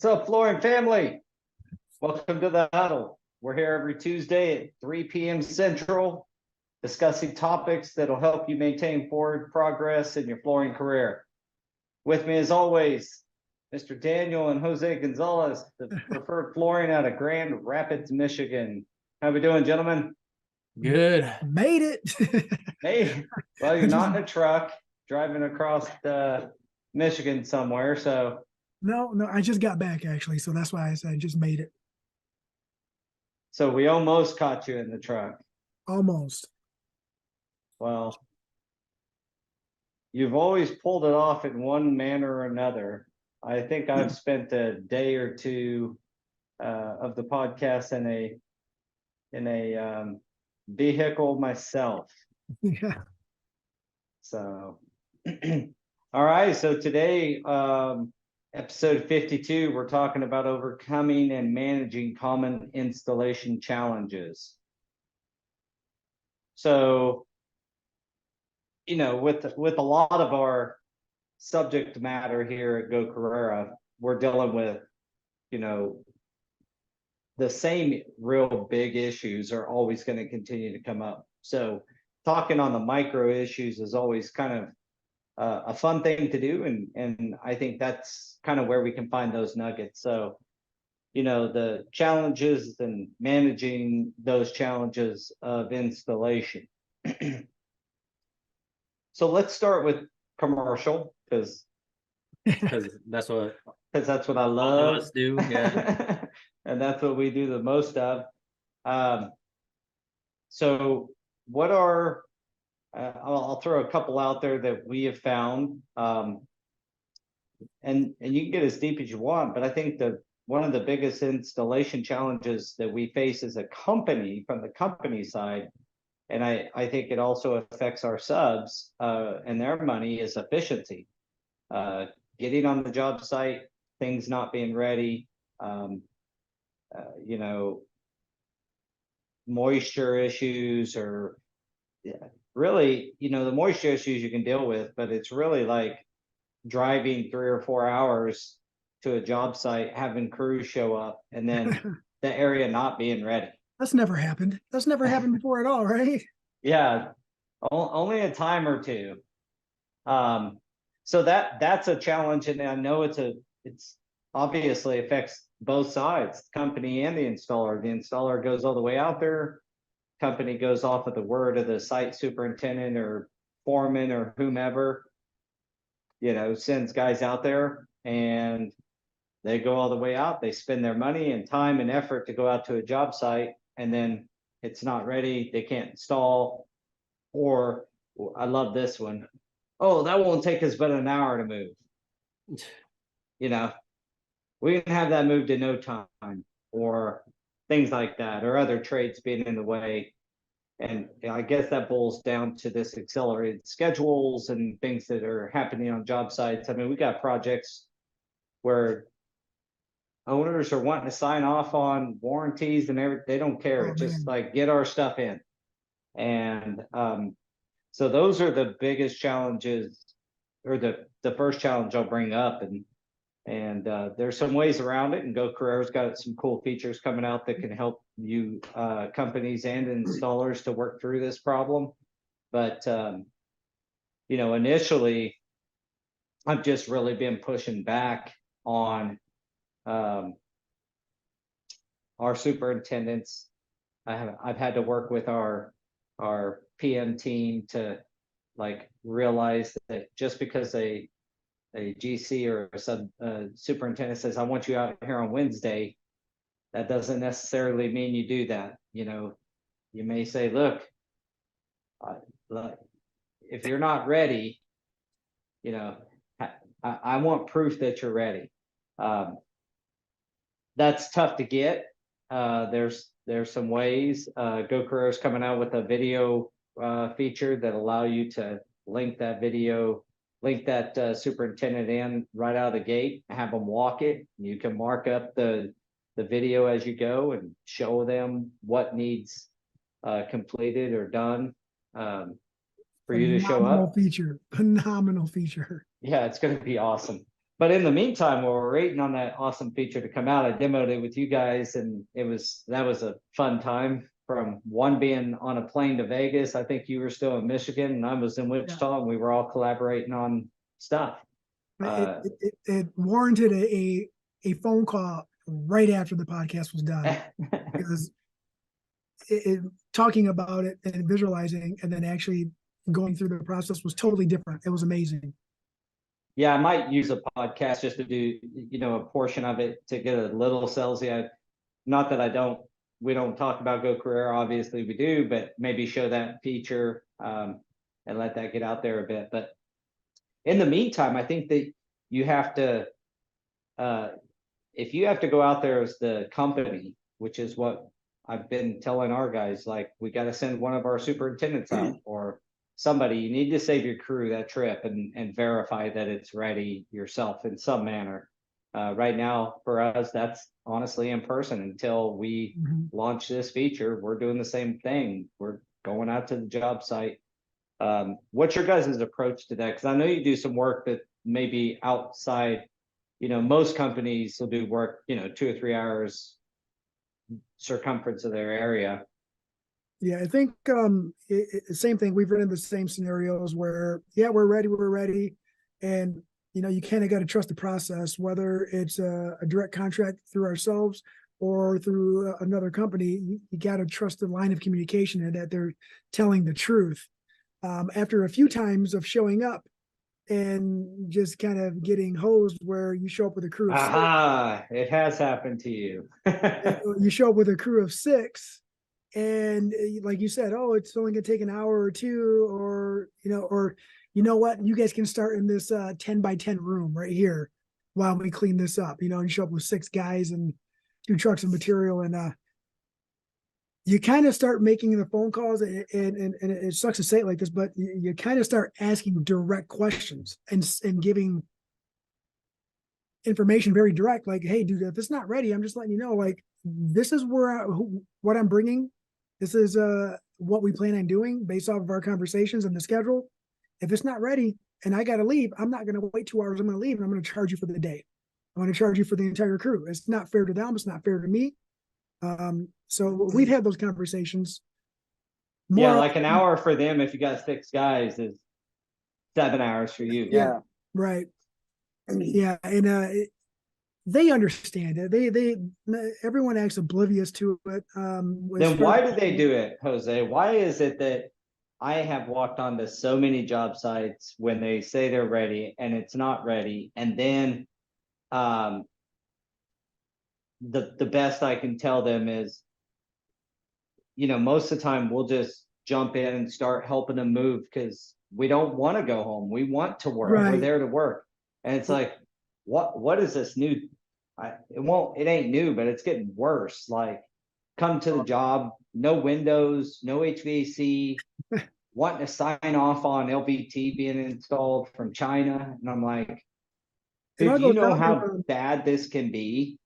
What's up, Flooring family? Welcome to the Huddle. We're here every Tuesday at 3 p.m. Central, discussing topics that'll help you maintain forward progress in your flooring career. With me, as always, Mr. Daniel and Jose Gonzalez, the preferred flooring out of Grand Rapids, Michigan. How we doing, gentlemen? Good. Made it. Hey, well, you're not in a truck driving across Michigan somewhere, so. No, I just got back actually, so that's why I said I just made it. So we almost caught you in the truck. Almost. Well, you've always pulled it off in one manner or another. I think I've spent a day or two of the podcast in a vehicle myself. Yeah. So, all right. So today, episode 52, we're talking about overcoming and managing common installation challenges. So, you know, with a lot of our subject matter here at Go Carerra, we're dealing with, you know, the same real big issues are always going to continue to come up. So talking on the micro issues is always kind of a fun thing to do. And I think that's kind of where we can find those nuggets. So, you know, the challenges and managing those challenges of installation. So let's start with commercial because that's what I love. all of us do. Yeah. And that's what we do the most of. So what are I'll throw a couple out there that we have found, and you can get as deep as you want, but I think one of the biggest installation challenges that we face as a company from the company side, and I think it also affects our subs and their money, is efficiency. Getting on the job site, things not being ready, you know, moisture issues, or really, you know, the moisture issues you can deal with, but it's really like driving 3 or 4 hours to a job site, having crews show up, and then the area not being ready. That's never happened. That's never happened before at all, right? Yeah, only a time or two. So that's a challenge, and I know it's obviously affects both sides, the company and the installer. The installer goes all the way out there. Company goes off of the word of the site superintendent or foreman or whomever, you know, sends guys out there, and they go all the way out. They spend their money and time and effort to go out to a job site, and then it's not ready. They can't install. Or I love this one. Oh, that won't take us but an hour to move. You know, we can have that moved in no time, or things like that, or other trades being in the way. And I guess that boils down to this accelerated schedules and things that are happening on job sites. I mean, we got projects where owners are wanting to sign off on warranties and everything. They don't care. Oh, just man. like, get our stuff in. And so those are the biggest challenges, or the first challenge I'll bring up. And there's some ways around it, and Go Carerra's got some cool features coming out that can help you companies and installers to work through this problem. But you know, initially, I've just really been pushing back on our superintendents. I've had to work with our PM team to like realize that just because a GC or a superintendent says, I want you out here on Wednesday, that doesn't necessarily mean you do that. You know, you may say, look, if you're not ready, you know, I want proof that you're ready. That's tough to get. There's some ways. Go Carerra's coming out with a video feature that allow you to link that superintendent in right out of the gate, have them walk it. You can mark up the video as you go and show them what needs completed or done for you to show up. Phenomenal feature. Yeah, it's going to be awesome. But in the meantime, while we're waiting on that awesome feature to come out, I demoed it with you guys, and that was a fun time. From one being on a plane to Vegas, I think you were still in Michigan, and I was in Wichita, and we were all collaborating on stuff. It warranted a phone call right after the podcast was done, because talking about it and visualizing and then actually going through the process was totally different. It was amazing. Yeah, I might use a podcast just to do, a portion of it to get a little salesy. Not that we don't talk about Go Carerra, obviously we do, but maybe show that feature and let that get out there a bit. But in the meantime, I think that you have to, if you have to go out there as the company, which is what I've been telling our guys, like, we got to send one of our superintendents out or somebody. You need to save your crew that trip and verify that it's ready yourself in some manner. Right now, for us, that's honestly in person until we launch this feature. We're doing the same thing. We're going out to the job site. What's your guys' approach to that? Because I know you do some work that may be outside. Most companies will do work, 2 or 3 hours circumference of their area. Yeah, I think same thing. We've run into the same scenarios where, yeah, we're ready. And, you kind of got to trust the process, whether it's a direct contract through ourselves or through another company. You got to trust the line of communication and that they're telling the truth. After a few times of showing up and just kind of getting hosed, where you show up with a crew of six, it has happened to you. you show up with a crew of 6, and like you said, oh, it's only gonna take an hour or 2, or what, you guys can start in this 10 by 10 room right here while we clean this up, and show up with 6 guys and 2 trucks of material, and you kind of start making the phone calls, and it sucks to say it like this, but you kind of start asking direct questions and giving information very direct, like, hey, dude, if it's not ready, I'm just letting you know, like, this is what I'm bringing. This is what we plan on doing based off of our conversations and the schedule. If it's not ready and I got to leave, I'm not going to wait 2 hours. I'm going to leave, and I'm going to charge you for the day. I'm going to charge you for the entire crew. It's not fair to them. It's not fair to me. So we've had those conversations. Yeah, like an hour for them if you got 6 guys is 7 hours for you. Yeah, right. Yeah, and they understand it. Everyone acts oblivious to it. Then why do they do it, Jose? Why is it that I have walked onto so many job sites when they say they're ready and it's not ready, and then the best I can tell them is, most of the time we'll just jump in and start helping them move because we don't want to go home. We want to work. Right. We're there to work. And it's like, what is this new? It ain't new, but it's getting worse. Like, come to the job, no windows, no HVAC, wanting to sign off on LVT being installed from China. And I'm like, dude, do you know how bad this can be?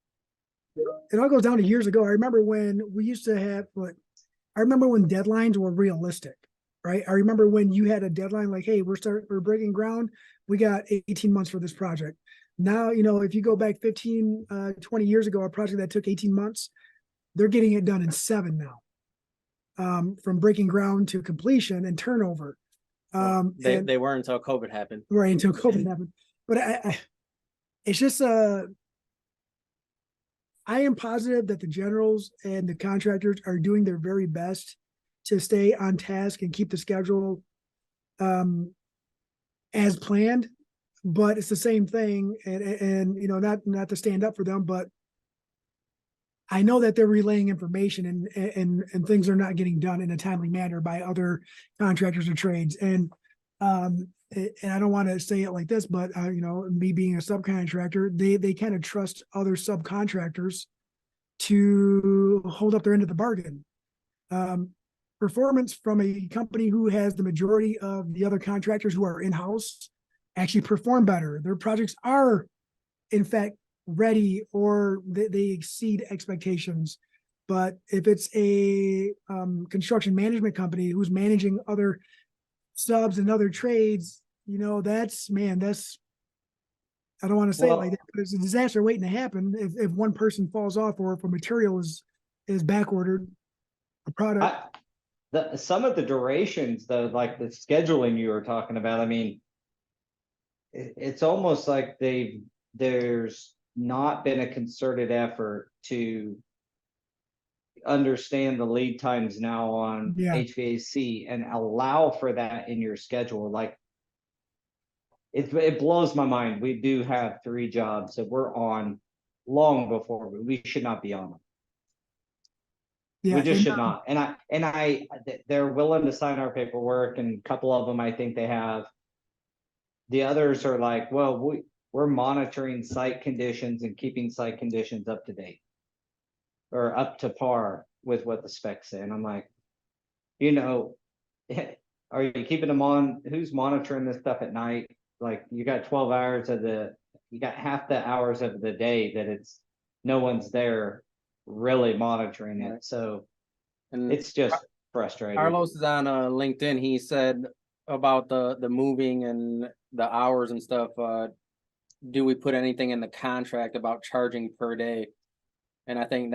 It all goes down to years ago. I remember when we used to have, I remember when deadlines were realistic, right? I remember when you had a deadline like, hey, we're breaking ground. We got 18 months for this project. Now, if you go back 15, 20 years ago, a project that took 18 months, they're getting it done in 7 now, from breaking ground to completion and turnover. They were until COVID happened. Right, until COVID happened. But it's just, I am positive that the generals and the contractors are doing their very best to stay on task and keep the schedule as planned. But it's the same thing, and not to stand up for them, but I know that they're relaying information and things are not getting done in a timely manner by other contractors or trades. And I don't want to say it like this, but me being a subcontractor, they kind of trust other subcontractors to hold up their end of the bargain. Performance from a company who has the majority of the other contractors who are in-house actually perform better. Their projects are, in fact, ready, or they exceed expectations. But if it's a construction management company who's managing other subs and other trades, that's I don't want to say it Well, like that, but it's a disaster waiting to happen if one person falls off or if a material is back ordered, a product. some of the durations, though, like the scheduling you were talking about, I mean, it's almost like there's not been a concerted effort to understand the lead times now on Yeah. HVAC and allow for that in your schedule. Like it blows my mind. We do have 3 jobs that we're on long before we should not be on them. Yeah. We just should not. They're willing to sign our paperwork, and a couple of them I think they have. The others are like, well, we're monitoring site conditions and keeping site conditions up to date or up to par with what the specs say. And I'm like, you know, are you keeping them on? Who's monitoring this stuff at night? Like you got 12 hours you got half the hours of the day that no one's there really monitoring it. So And it's just frustrating. Carlos is on LinkedIn. He said about the moving and the hours and stuff. Do we put anything in the contract about charging per day? And I think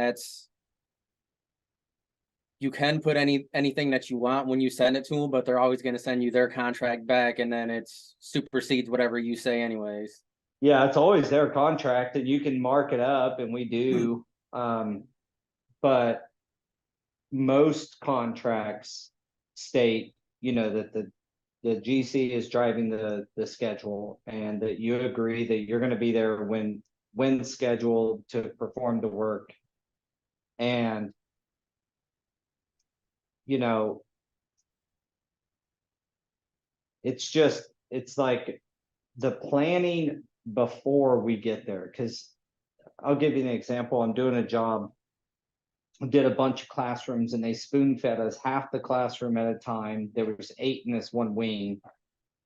you can put anything that you want when you send it to them, but they're always going to send you their contract back, and then it supersedes whatever you say anyways. Yeah, it's always their contract, and you can mark it up, and we do. But most contracts state, that the GC is driving the schedule, and that you agree that you're going to be there when scheduled to perform the work. And it's like the planning before we get there. Because I'll give you an example. I'm doing a job, did a bunch of classrooms, and they spoon fed us half the classroom at a time. There was 8 in this one wing,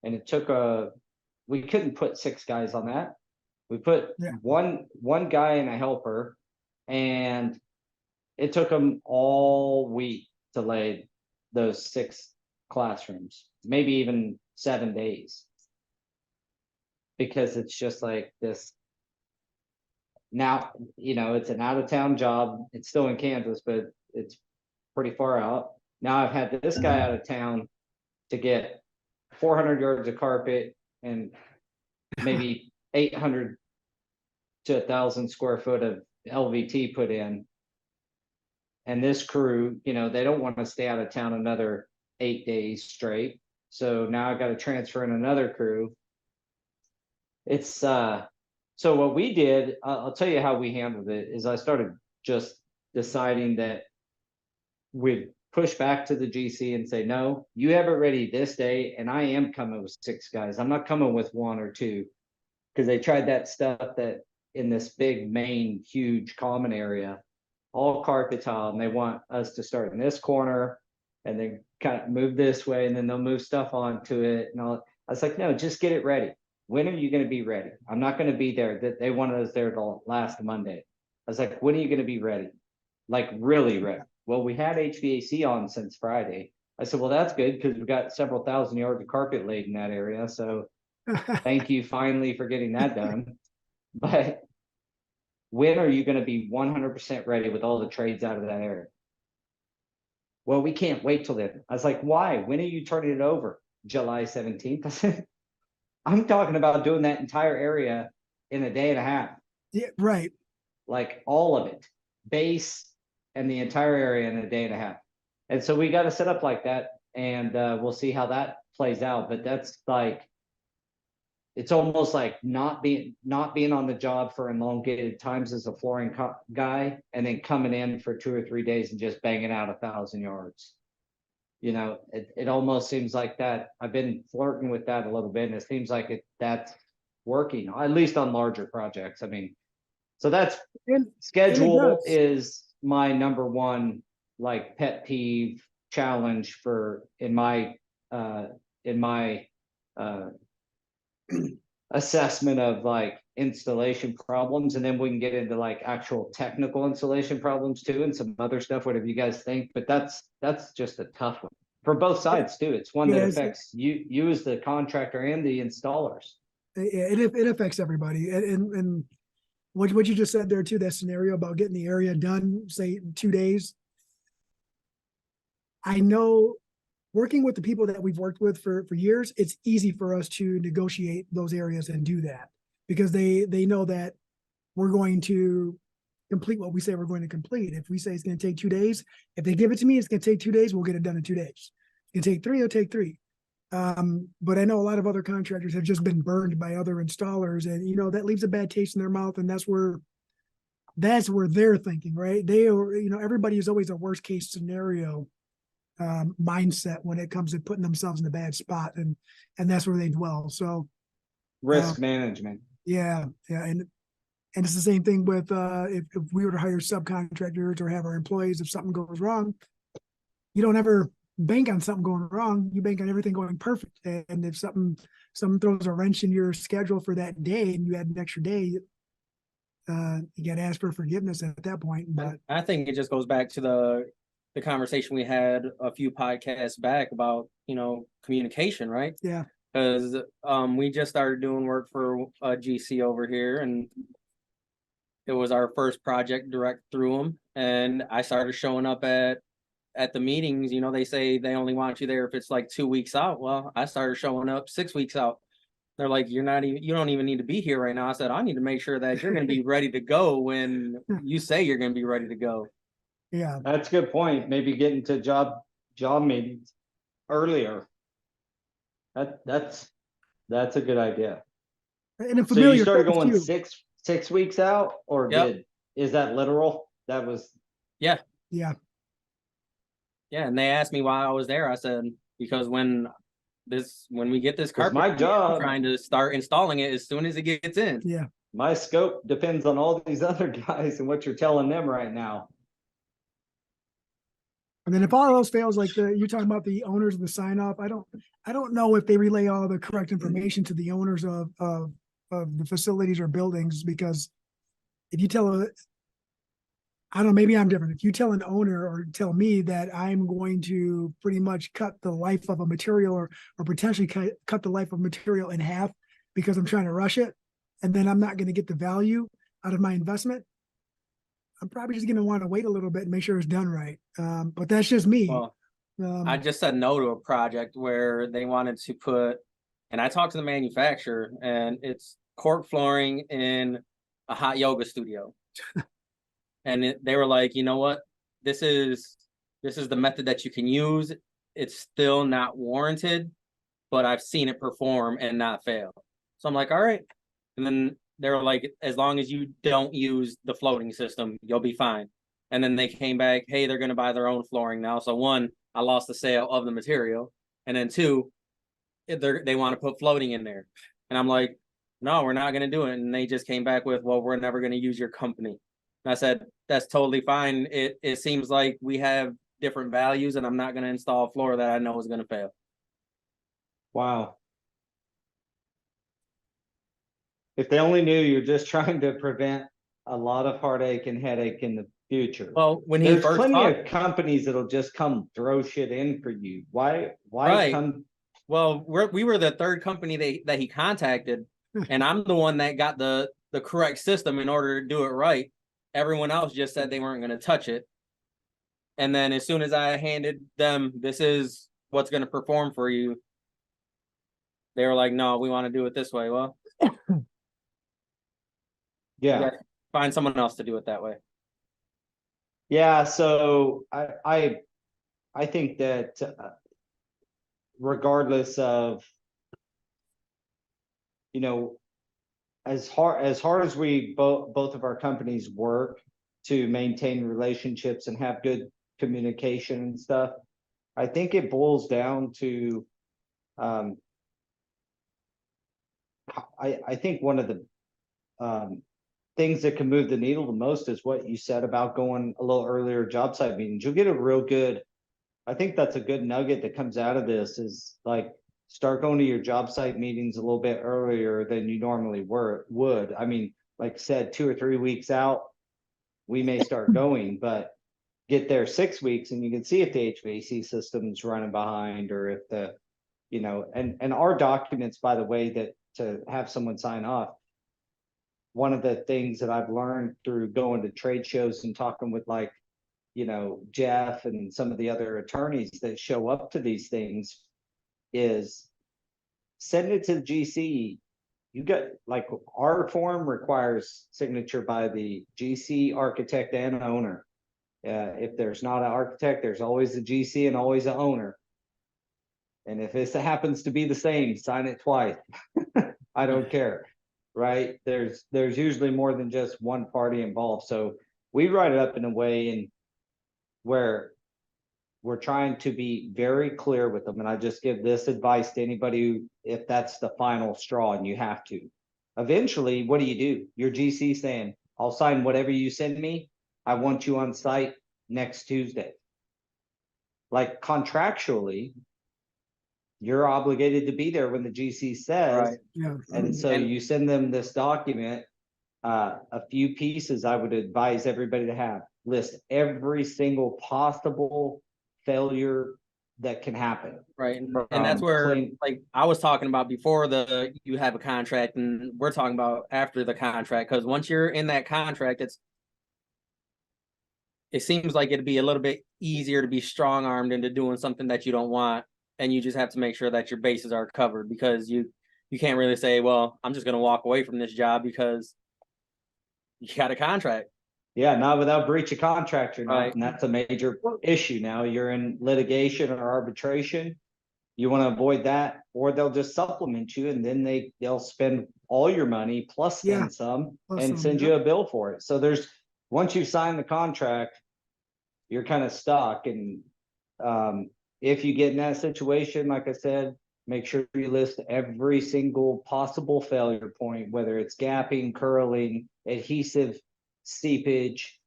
and it took we couldn't put 6 guys on that. We put one guy and a helper, and it took them all week to lay those 6 classrooms, maybe even 7 days, because it's just like this. Now, it's an out-of-town job. It's still in Kansas, but it's pretty far out. Now I've had this guy out of town to get 400 yards of carpet and maybe 800 to 1,000 square foot of LVT put in. And this crew, they don't want to stay out of town another 8 days straight. So now I've got to transfer in another crew. It's so what we did, I'll tell you how we handled it, is I started just deciding that we'd push back to the GC and say, no, you have it ready this day, and I am coming with 6 guys. I'm not coming with 1 or 2, because they tried that stuff that in this big main huge common area, all carpet tile, and they want us to start in this corner and then kind of move this way, and then they'll move stuff onto it. And I was like, no, just get it ready. When are you going to be ready? I'm not going to be there. That they wanted us there till last Monday. I was like, when are you going to be ready? Like really ready? Well, we had HVAC on since Friday. I said, well, that's good, because we've got several thousand yards of carpet laid in that area. So thank you finally for getting that done. But when are you going to be 100% ready with all the trades out of that area? Well, we can't wait till then. I was like, why? When are you turning it over? July 17th? I said, I'm talking about doing that entire area in a day and a half. Yeah, right. Like all of it, base and the entire area in a day and a half. And so we got to set up like that, and we'll see how that plays out. But that's like, it's almost like not being on the job for elongated times as a flooring guy, and then coming in for 2 or 3 days and just banging out 1,000 yards. It almost seems like that. I've been flirting with that a little bit, and it seems like that's working, at least on larger projects. I mean, so that's schedule is my number one, like, pet peeve challenge in my assessment of like installation problems. And then we can get into like actual technical installation problems too, and some other stuff, whatever you guys think. But that's just a tough one for both sides too. It's one that affects you as the contractor and the installers. It affects everybody. And what you just said there too, that scenario about getting the area done, say 2 days. I know working with the people that we've worked with for years, it's easy for us to negotiate those areas and do that because they know that we're going to complete what we say we're going to complete. If we say it's going to take 2 days, if they give it to me, it's going to take 2 days, we'll get it done in 2 days. It's going to take 3, it'll take 3. But I know a lot of other contractors have just been burned by other installers, and you know that leaves a bad taste in their mouth, and that's where they're thinking, right? They are, you know, everybody is always a worst case scenario mindset when it comes to putting themselves in a bad spot, and that's where they dwell. So Risk management. yeah, and it's the same thing with if we were to hire subcontractors or have our employees, if something goes wrong, you don't ever bank on something going wrong. You bank on everything going perfect. And if something throws a wrench in your schedule for that day and you add an extra day, you got to ask for forgiveness at that point. But I think it just goes back to the conversation we had a few podcasts back about, you know, communication, right? yeah, Because we just started doing work for a GC over here, and it was our first project direct through them. And I started showing up at the meetings. You know, they say they only want you there if it's like 2 weeks out. Well, I started showing up 6 weeks out. They're like, you don't even need to be here right now. I said, I need to make sure that you're going to be ready to go when you say you're going to be ready to go. yeah. That's a good point. Maybe getting to job meetings earlier. That's a good idea. And a So you familiar started face, going too. 6 weeks out, or Yep. is that literal? That was Yeah. Yeah, and they asked me why I was there. I said, because when we get this carpet, my I'm job. trying to start installing it as soon as it gets in. Yeah. My scope depends on all these other guys and what you're telling them right now. And then if all else fails, like you're talking about the owners of the sign off, I don't know if they relay all the correct information to the owners of the facilities or buildings, because if you tell I don't know, maybe I'm different. If you tell an owner or tell me that I'm going to pretty much cut the life of a material or potentially cut the life of material in half because I'm trying to rush it, and then I'm not going to get the value out of my investment, I'm probably just going to want to wait a little bit and make sure it's done right. But that's just me. Well, I just said no to a project where they wanted to put, and I talked to the manufacturer, and it's cork flooring in a hot yoga studio. And they were like, you know what? This is the method that you can use. It's still not warranted, but I've seen it perform and not fail. So I'm like, all right. And then they were like, as long as you don't use the floating system, you'll be fine. And then they came back, hey, they're going to buy their own flooring now. So 1, I lost the sale of the material. And then 2, they want to put floating in there. And I'm like, no, we're not going to do it. And they just came back with, well, we're never going to use your company. And I said, that's totally fine. It seems like we have different values, and I'm not going to install a floor that I know is going to fail. Wow. If they only knew you're just trying to prevent a lot of heartache and headache in the future. Well, when he There's first plenty talked, of companies that'll just come throw shit in for you. Why Right. come? well, we were the third company that he contacted, and I'm the one that got the correct system in order to do it right. Everyone else just said they weren't going to touch it. And then as soon as I handed them, this is what's going to perform for you, they were like, no, we want to do it this way. Well, Yeah. find someone else to do it that way. Yeah, so I think that regardless of, you know, as hard as we both of our companies work to maintain relationships and have good communication and stuff, I think it boils down to I think one of the things that can move the needle the most is what you said about going a little earlier job site meetings. You'll get a real good, I think that's a good nugget that comes out of this, is like start going to your job site meetings a little bit earlier than you normally would. I mean, like I said, 2 or 3 weeks out, we may start going, but get there 6 weeks and you can see if the HVAC system's running behind, or if the, you know, and our documents, by the way, that to have someone sign off. One of the things that I've learned through going to trade shows and talking with like, Jeff and some of the other attorneys that show up to these things is send it to the GC. You got like our form requires signature by the GC, architect, and owner. If there's not an architect, there's always a GC and always an owner. And if it happens to be the same, sign it twice. I don't care, right? There's usually more than just one party involved. So we write it up in a way and where we're trying to be very clear with them. And I just give this advice to anybody who, if that's the final straw and you have to. Eventually, what do? Your GC saying, I'll sign whatever you send me. I want you on site next Tuesday. Like contractually, you're obligated to be there when the GC says. Right. Yeah. And so you send them this document, a few pieces I would advise everybody to have. List every single possible failure that can happen. Right. And that's where like I was talking about before you have a contract, and we're talking about after the contract, because once you're in that contract, it seems like it'd be a little bit easier to be strong-armed into doing something that you don't want, and you just have to make sure that your bases are covered, because you can't really say, well, I'm just going to walk away from this job because you got a contract. Yeah, not without breach of contract, you're not, Right. and that's a major issue now. You're in litigation or arbitration. You want to avoid that, or they'll just supplement you, and then they'll spend all your money plus then some and send you a bill for it. So once you sign the contract, you're kind of stuck. And if you get in that situation, like I said, make sure you list every single possible failure point, whether it's gapping, curling, adhesive, seepage,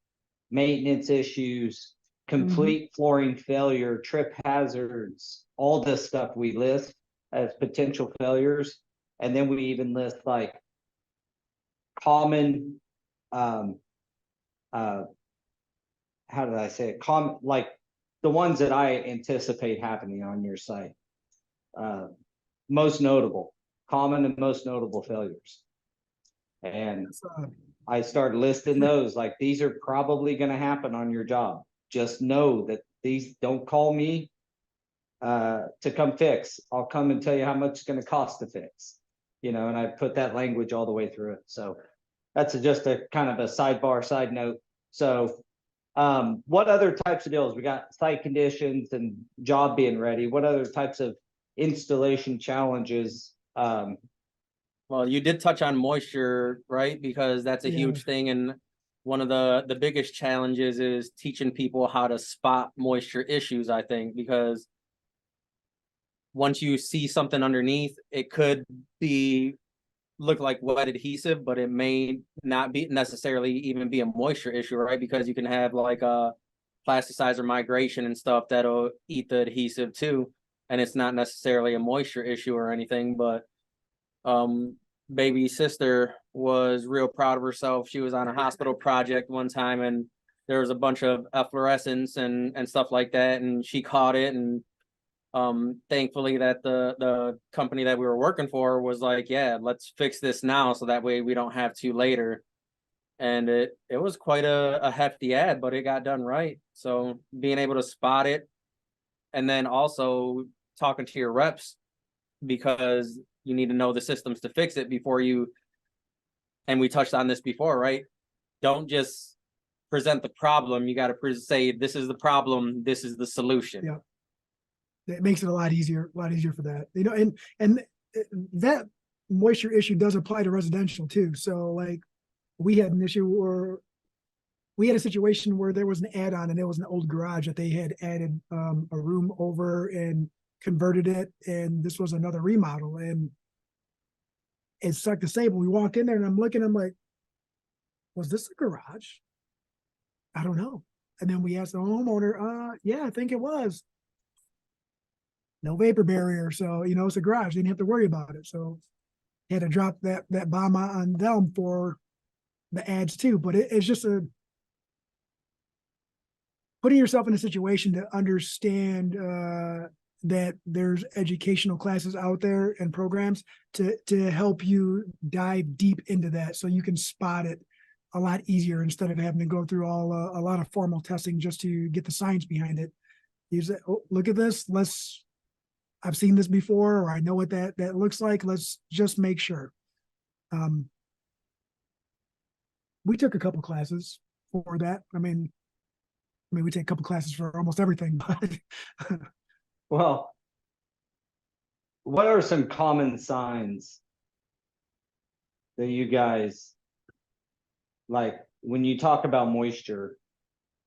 maintenance issues, complete flooring failure, trip hazards, all this stuff we list as potential failures. And then we even list like common, how did I say it? Like the ones that I anticipate happening on your site. Most notable, common and most notable failures. And I started listing those, like these are probably going to happen on your job. Just know that these, don't call me to come fix. I'll come and tell you how much it's going to cost to fix, and I put that language all the way through it. So that's just a kind of a sidebar side note. So what other types of deals? We got site conditions and job being ready. What other types of installation challenges? Well, you did touch on moisture, right? Because that's a huge thing. And one of the biggest challenges is teaching people how to spot moisture issues, I think, because once you see something underneath, it could look like wet adhesive, but it may not be necessarily even be a moisture issue, right? Because you can have like a plasticizer migration and stuff that'll eat the adhesive too. And it's not necessarily a moisture issue or anything, but baby sister was real proud of herself. She was on a hospital project one time, and there was a bunch of efflorescence and stuff like that, and she caught it. And thankfully that the company that we were working for was like, yeah, let's fix this now so that way we don't have to later. And it was quite a hefty ad, but it got done right. So being able to spot it, and then also talking to your reps, because you need to know the systems to fix it before you, and we touched on this before, right? Don't just present the problem. You got to say, this is the problem, this is the solution. Yeah. It makes it a lot easier for that. And that moisture issue does apply to residential too. So like we had an issue where we had a situation where there was an add-on, and it was an old garage that they had added a room over and converted it, and this was another remodel, and it's like the same. We walk in there and I'm like, was this a garage? I don't know. And then we asked the homeowner, yeah, I think it was. No vapor barrier, so it's a garage. They didn't have to worry about it. So had to drop that bomb on them for the ads too. But it's just putting yourself in a situation to understand that there's educational classes out there and programs to help you dive deep into that so you can spot it a lot easier instead of having to go through a lot of formal testing just to get the science behind it. You say, oh, look at this. I've seen this before, or I know what that looks like. Let's just make sure. We took a couple classes for that. I mean, we take a couple classes for almost everything, but Well, what are some common signs that you guys like when you talk about moisture?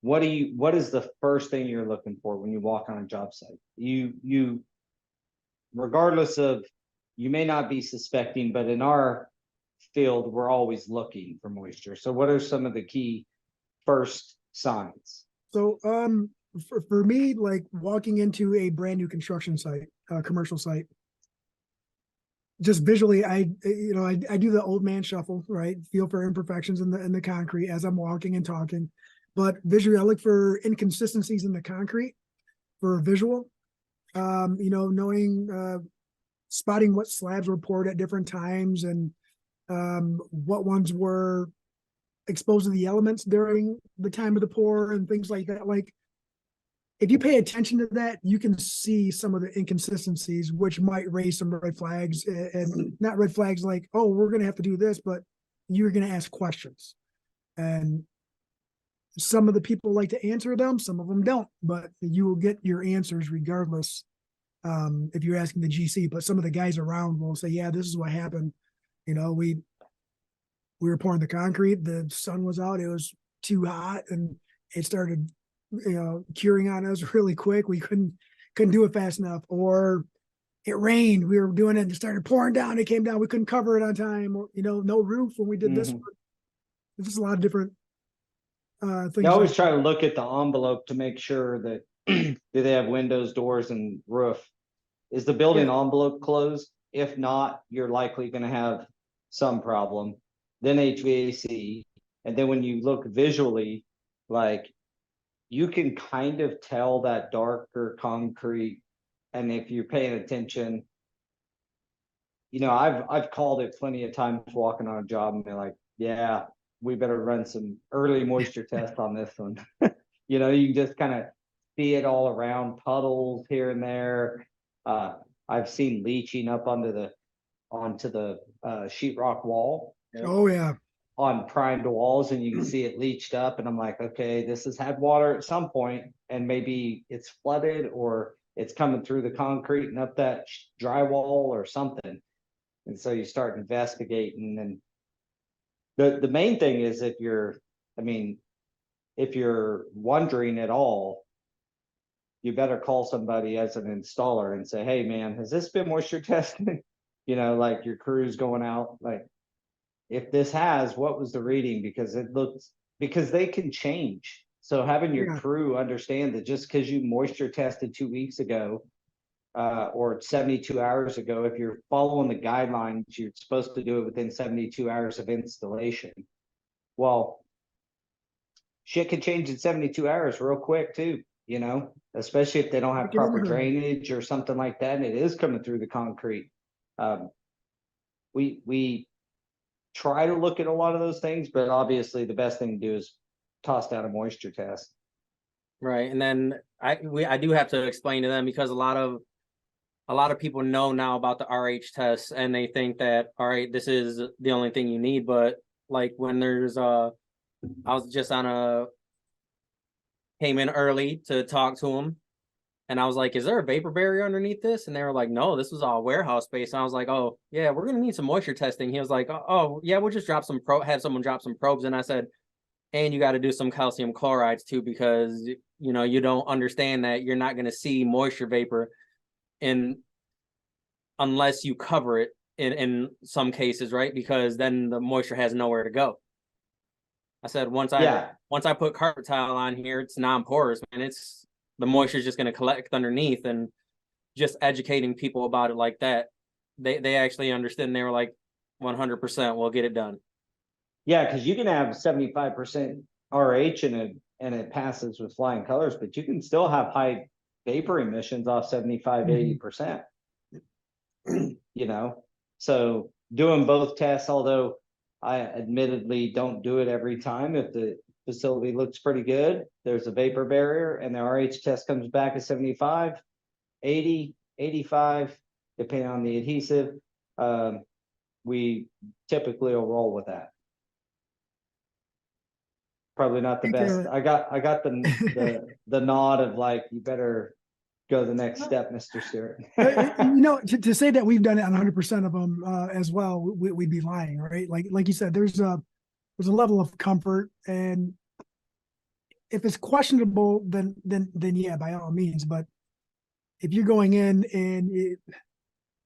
What is the first thing you're looking for when you walk on a job site? You regardless of, you may not be suspecting, but in our field, we're always looking for moisture. So what are some of the key first signs? So, for me, like walking into a brand new construction site, commercial site, just visually, I do the old man shuffle, right? Feel for imperfections in the concrete as I'm walking and talking. But visually, I look for inconsistencies in the concrete for visual. Knowing, spotting what slabs were poured at different times and what ones were exposed to the elements during the time of the pour and things like that. Like, if you pay attention to that, you can see some of the inconsistencies, which might raise some red flags, and not red flags like, oh, we're going to have to do this, but you're going to ask questions. And some of the people like to answer them, some of them don't, but you will get your answers regardless. If you're asking the GC, but some of the guys around will say, yeah, this is what happened. We were pouring the concrete, the sun was out, it was too hot, and it started, curing on us really quick. We couldn't do it fast enough, or it rained. We were doing it and it started pouring down. It came down. We couldn't cover it on time, or, no roof when we did this. There's just a lot of different things. I always try to look at the envelope to make sure that do they have windows, doors, and roof? Is the building envelope closed? If not, you're likely going to have some problem. Then HVAC, and then when you look visually, like, you can kind of tell that darker concrete. And if you're paying attention, I've called it plenty of times walking on a job and they're like, yeah, we better run some early moisture test on this one. You can just kind of see it all around, puddles here and there. I've seen leaching up onto the sheetrock wall. Oh yeah. On primed walls, and you can see it leached up, and I'm like, okay, this has had water at some point, and maybe it's flooded or it's coming through the concrete and up that drywall or something. And so you start investigating. And the main thing is, if you're wondering at all, you better call somebody as an installer and say, hey man, has this been moisture tested? Like your crew's going out, like, if this has, what was the reading? Because they can change. So having your crew understand that just because you moisture tested 2 weeks ago, or 72 hours ago, if you're following the guidelines, you're supposed to do it within 72 hours of installation. Well, shit can change in 72 hours real quick too, especially if they don't have proper drainage or something like that, and it is coming through the concrete. We try to look at a lot of those things, but obviously the best thing to do is toss down a moisture test. Right. And then I do have to explain to them, because a lot of people know now about the RH test, and they think that, all right, this is the only thing you need. But like, when there's I was just came in early to talk to them, and I was like, is there a vapor barrier underneath this? And they were like, no, this was all warehouse space. And I was like, oh yeah, we're going to need some moisture testing. He was like, oh yeah, we'll just have someone drop some probes. And I said, and you got to do some calcium chlorides too, because you don't understand that you're not going to see moisture vapor unless you cover it in some cases, right? Because then the moisture has nowhere to go. I said, once I put carpet tile on here, it's non-porous, and the moisture is just going to collect underneath. And just educating people about it like that, they actually understood, and they were like, 100%, we'll get it done. Yeah, because you can have 75% RH and it passes with flying colors, but you can still have high vapor emissions off 75, 80%. You know, so doing both tests, although I admittedly don't do it every time. If the facility looks pretty good, there's a vapor barrier and the RH test comes back at 75, 80, 85, depending on the adhesive, we typically will roll with that. Probably not the best. I got the nod of like, you better go the next step, Mr. Stewart. To say that we've done it on 100% of them as well, we'd be lying, right? Like you said, there's a level of comfort, and if it's questionable, then yeah, by all means. But if you're going in and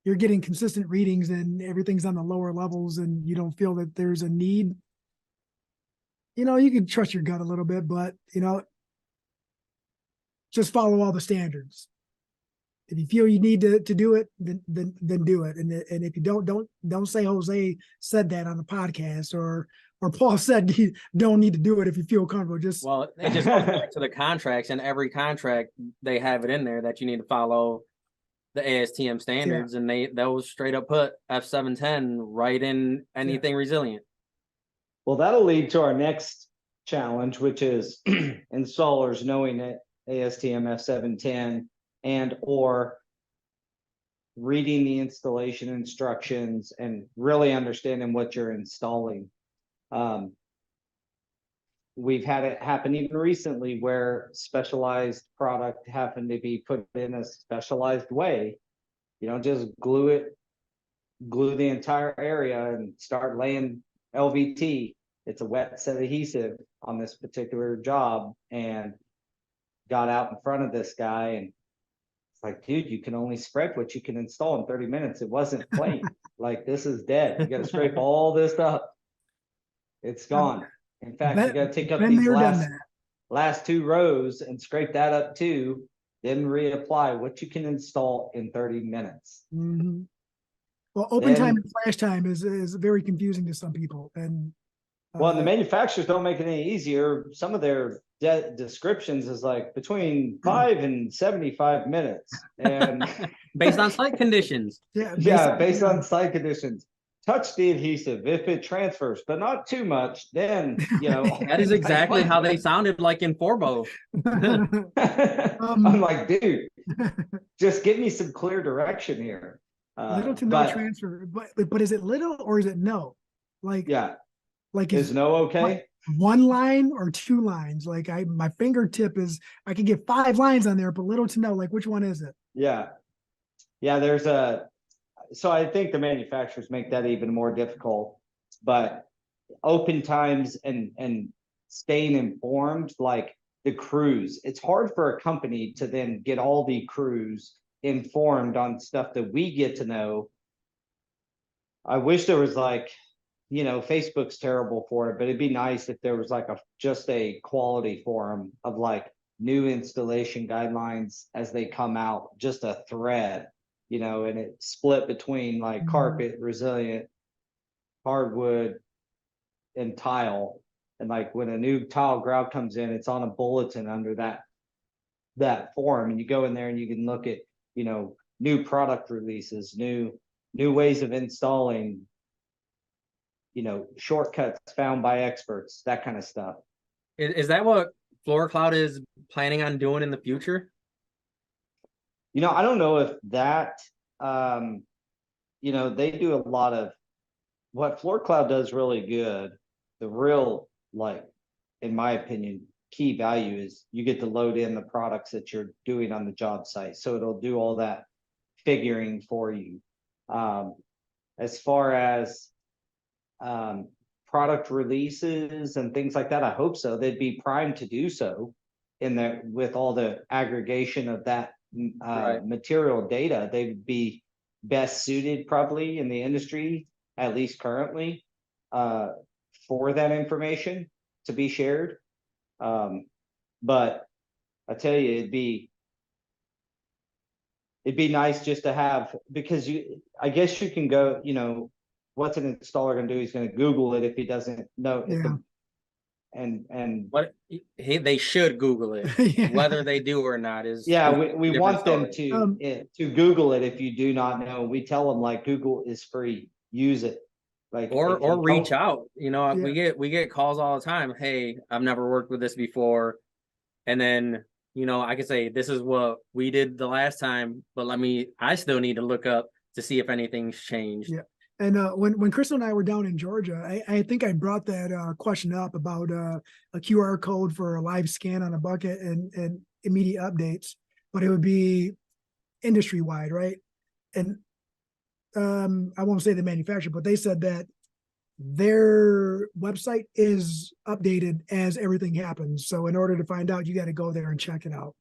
you're getting consistent readings and everything's on the lower levels, and you don't feel that there's a need, you can trust your gut a little bit, but just follow all the standards. If you feel you need to do it, then do it. And if you don't say Jose said that on the podcast, or Paul said you don't need to do it if you feel comfortable. It just goes back to the contracts, and every contract they have it in there that you need to follow the ASTM standards, and they'll straight up put F710 right in anything resilient. Well, that'll lead to our next challenge, which is installers knowing that ASTM F710 and or reading the installation instructions and really understanding what you're installing. We've had it happen even recently where specialized product happened to be put in a specialized way. You don't just glue the entire area and start laying LVT. It's a wet set adhesive on this particular job, and got out in front of this guy, and it's like, dude, you can only scrape what you can install in 30 minutes. It wasn't plain. Like, this is dead. You got to scrape all this up. It's gone. In fact, you got to take up these last 2 rows and scrape that up too, then reapply what you can install in 30 minutes. Mm-hmm. Well, open time and flash time is very confusing to some people. And the manufacturers don't make it any easier. Some of their descriptions is like between 5 and 75 minutes, and based on site conditions. Based on site conditions. Touch the adhesive if it transfers, but not too much. Then that is exactly how they sounded like in Forbo. I'm like, dude, just give me some clear direction here. Little to no transfer, but is it little or is it no? Is no okay? 1 line or 2 lines? Like my fingertip is, I can get 5 lines on there, but little to no. Like, which one is it? Yeah. So I think the manufacturers make that even more difficult. But open times and staying informed, like the crews, it's hard for a company to then get all the crews informed on stuff that we get to know. I wish there was Facebook's terrible for it, but it'd be nice if there was just a quality forum of new installation guidelines as they come out, just a thread, and it split between carpet, resilient, hardwood, and tile. And when a new tile grout comes in, it's on a bulletin under that forum, and you go in there and you can look at new product releases, new ways of installing, shortcuts found by experts, that kind of stuff. Is that what Floor Cloud is planning on doing in the future? I don't know if that, they do a lot of what Floor Cloud does really good. The real, in my opinion, key value is you get to load in the products that you're doing on the job site. So it'll do all that figuring for you. As far as product releases and things like that, I hope so. They'd be primed to do so with all the aggregation of that material data. They would be best suited probably in the industry, at least currently, for that information to be shared. But I tell you, it'd be nice just to have, because I guess you can go, what's an installer going to do? He's going to Google it if he doesn't know. and What they should Google it. Yeah. Whether they do or not is yeah, is we a different want them story. to Google it if you do not know. We tell them like Google is free, use it. Like if Or you reach don't, out. You know, Yeah. we get calls all the time. Hey, I've never worked with this before. And then, you know, I could say this is what we did the last time, but I still need to look up to see if anything's changed. Yeah. And when Crystal and I were down in Georgia, I think I brought that question up about a QR code for a live scan on a bucket and immediate updates, but it would be industry wide, right? And I won't say the manufacturer, but they said that their website is updated as everything happens. So in order to find out, you got to go there and check it out.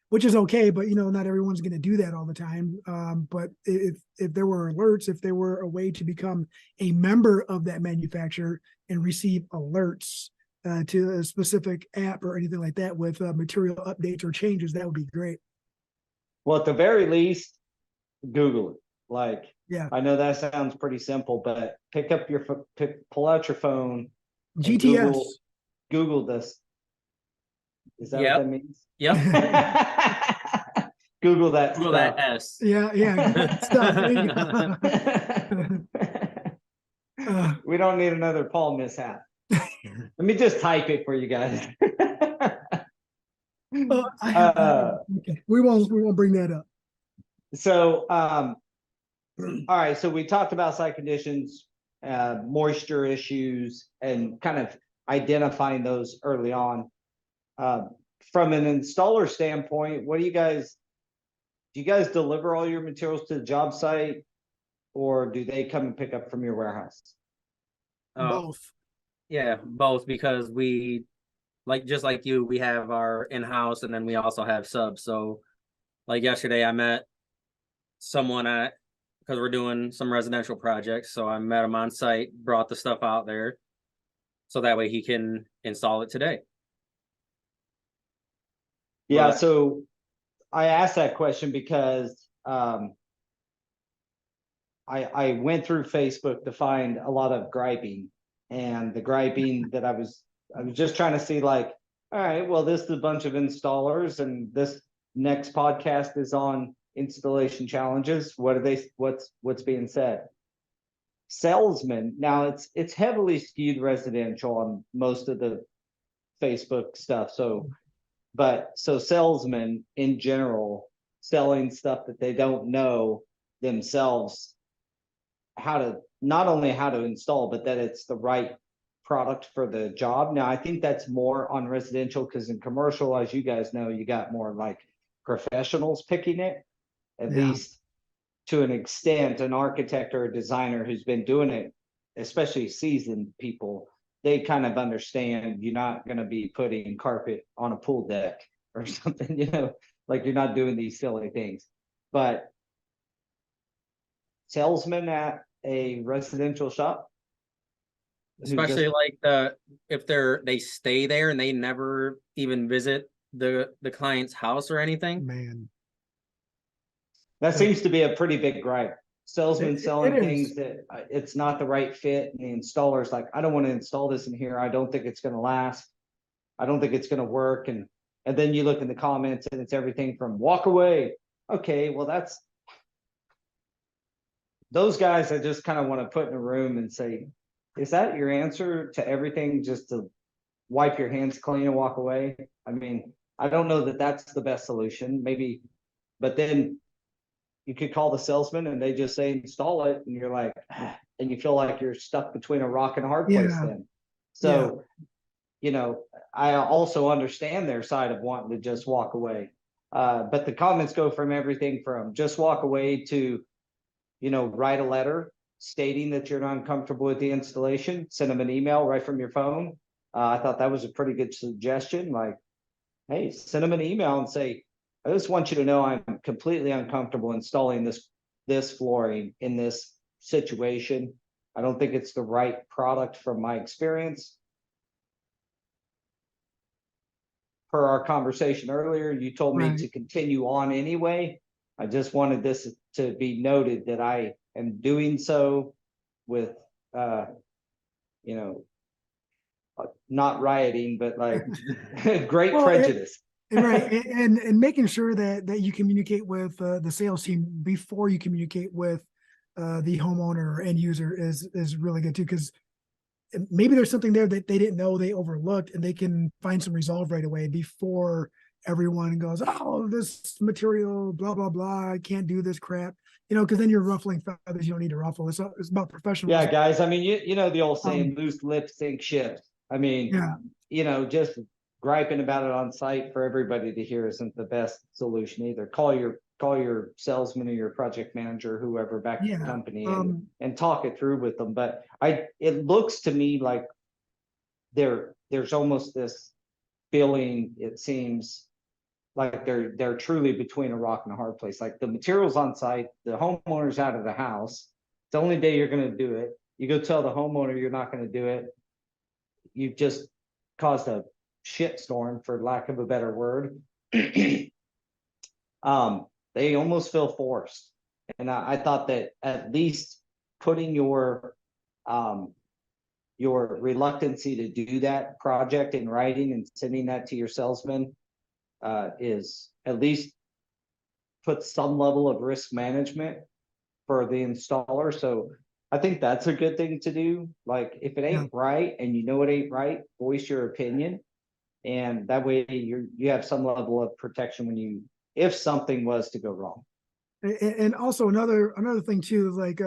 Which is okay, but you know, not everyone's going to do that all the time. But if there were alerts, if there were a way to become a member of that manufacturer and receive alerts to a specific app or anything like that with material updates or changes, that would be great. well, at the very least, Google it. Like, Yeah. I know that sounds pretty simple, but pull out your phone, and GTS. Google this. Is that Yep. what that means? Yep. Google that Google stuff. that S. Yeah, good stuff. There you go. We don't need another Paul mishap. Let me just type it for you guys. Okay. We won't bring that up. So, all right. So we talked about site conditions, moisture issues, and kind of identifying those early on. From an installer standpoint, do you guys deliver all your materials to the job site, or do they come and pick up from your warehouse? Both. Yeah, both, because we just like you, we have our in-house and then we also have subs. So like yesterday I met someone because we're doing some residential projects. So I met him on site, brought the stuff out there so that way he can install it today. Yeah, But so I asked that question because I went through Facebook to find a lot of griping, and the griping that I was just trying to see, like, all right, well, this is a bunch of installers, and this next podcast is on installation challenges. What's being said? Salesmen. Now it's heavily skewed residential on most of the Facebook stuff. So salesmen in general selling stuff that they don't know themselves not only how to install, but that it's the right product for the job. Now, I think that's more on residential, because in commercial, as you guys know, you got more like professionals picking it, at least to an extent. An architect or a designer who's been doing it, especially seasoned people, they kind of understand you're not going to be putting carpet on a pool deck or something, like you're not doing these silly things. But salesmen at a residential shop, especially like if they stay there and they never even visit the client's house or anything. Man, that seems to be a pretty big gripe. Salesmen selling things is. that it's not the right fit, and the installer's like, I don't want to install this in here. I don't think it's going to last. I don't think it's going to work. And then you look in the comments and it's everything from walk away. Okay, well, that's those guys I just kind of want to put in a room and say, is that your answer to everything? Just to wipe your hands clean and walk away? I mean, I don't know that that's the best solution, maybe, but then you could call the salesman and they just say install it, and you're like, and you feel like you're stuck between a rock and a hard place then. So, I also understand their side of wanting to just walk away. But the comments go from everything from just walk away to, write a letter stating that you're not comfortable with the installation, send them an email right from your phone. I thought that was a pretty good suggestion. Like, hey, send them an email and say, I just want you to know I'm completely uncomfortable installing this flooring in this situation. I don't think it's the right product from my experience. Per our conversation earlier, you told me to continue on anyway. I just wanted this to be noted that I am doing so with, not rioting, but like great Well, prejudice. And right, and making sure that you communicate with the sales team before you communicate with the homeowner or end user is really good too, because maybe there's something there that they didn't know they overlooked, and they can find some resolve right away before everyone goes, oh, this material, blah blah blah, I can't do this crap, because then you're ruffling feathers you don't need to ruffle. It's about professionalism. Yeah, guys. I mean, you know the old saying, Um, loose lips sink ships. I mean, yeah, just griping about it on site for everybody to hear isn't the best solution either. Call your salesman or your project manager, whoever back at the yeah. company, and talk it through with them. But it looks to me like there's almost this feeling, it seems like they're truly between a rock and a hard place. Like the materials on site, the homeowner's out of the house. It's the only day you're going to do it. You go tell the homeowner you're not going to do it. You've just caused a shitstorm, for lack of a better word. They almost feel forced. And I thought that at least putting your reluctancy to do that project in writing and sending that to your salesman is at least put some level of risk management for the installer. So I think that's a good thing to do. Like if it ain't right and you know it ain't right, voice your opinion. And that way you have some level of protection if something was to go wrong. And also another thing too is like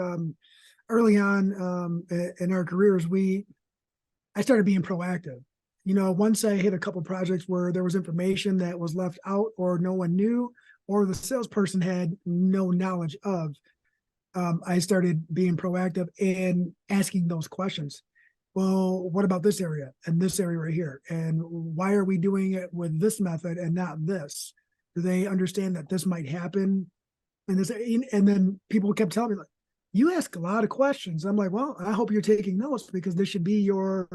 early on in our careers, I started being proactive. Once I hit a couple projects where there was information that was left out or no one knew, or the salesperson had no knowledge of, I started being proactive and asking those questions. Well, what about this area and this area right here? And why are we doing it with this method and not this? Do they understand that this might happen? And then people kept telling me, like, you ask a lot of questions. I'm like, well, I hope you're taking notes, because this should be your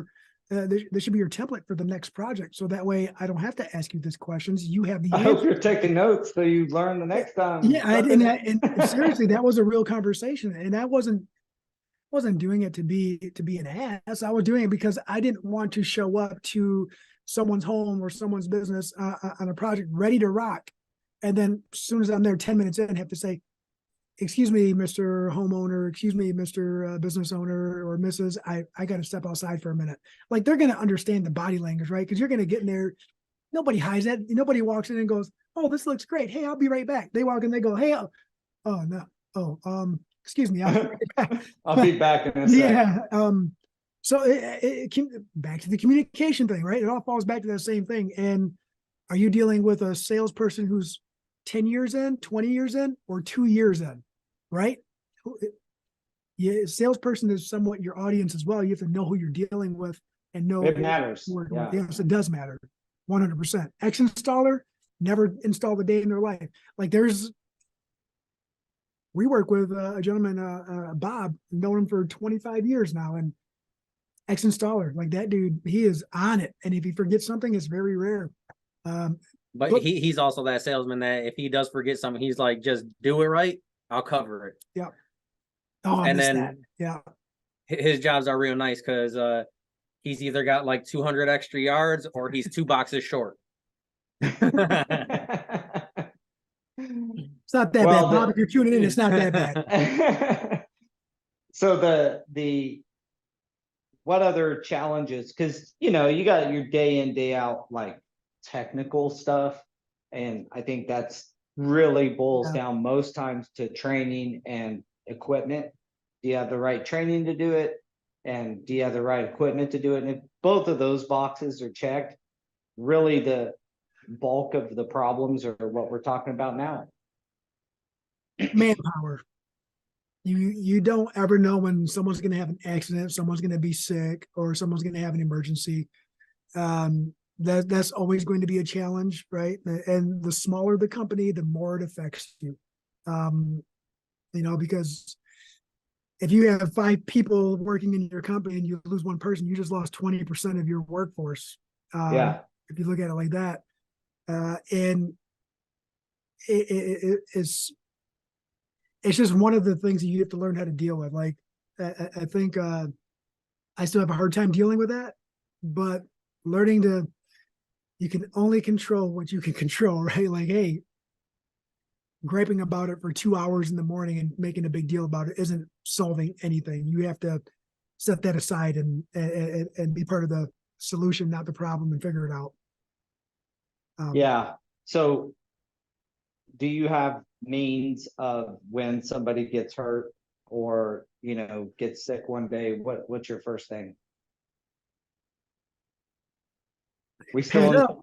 template for the next project. So that way I don't have to ask you these questions. You have the I answer. hope you're taking notes so you learn the next time. Yeah, and seriously, that was a real conversation. And I wasn't doing it to be an ass. I was doing it because I didn't want to show up to someone's home or someone's business on a project ready to rock. And then as soon as I'm there 10 minutes in, I have to say, excuse me, Mr. Homeowner, excuse me, Mr. Business owner or Mrs. I got to step outside for a minute. Like, they're going to understand the body language, right? Because you're going to get in there. Nobody hides that. Nobody walks in and goes, oh, this looks great. Hey, I'll be right back. They walk in, they go, hey, oh no. Oh, excuse me. I'll be right back. I'll be back in a second. Yeah. So it back to the communication thing, right? It all falls back to that same thing. And are you dealing with a salesperson who's 10 years in, 20 years in, or 2 years in, right? Yeah, salesperson is somewhat your audience as well. You have to know who you're dealing with and know it matters. Yeah. Yes, it does matter. 100%. Ex-installer never installed a day in their life. Like we work with a gentleman, Bob, known him for 25 years now, and ex-installer, like that dude, he is on it. And if he forgets something, it's very rare. But he's also that salesman that if he does forget something, he's like, just do it right, I'll cover it. Yeah. Oh, and then that. Yeah. His jobs are real nice because he's either got like 200 extra yards or he's 2 boxes short. It's not that bad, Bob. If you're tuning in, it's not that bad. So the what other challenges? Because you got your day in, day out like technical stuff, and I think that's really boils down most times to training and equipment. Do you have the right training to do it, and do you have the right equipment to do it? And if both of those boxes are checked, really the bulk of the problems are what we're talking about now. Manpower. You don't ever know when someone's going to have an accident, someone's going to be sick, or someone's going to have an emergency. That's always going to be a challenge, right? And the smaller the company, the more it affects you. Because if you have 5 people working in your company and you lose one person, you just lost 20% of your workforce. If you look at it like that, and it's just one of the things that you have to learn how to deal with. Like, I think I still have a hard time dealing with that. but learning to, you can only control what you can control, right? Like, hey, griping about it for 2 hours in the morning and making a big deal about it isn't solving anything. You have to set that aside and be part of the solution, not the problem, and figure it out. Yeah. So do you have means of when somebody gets hurt or, gets sick one day, what's your first thing? We Pad still, up.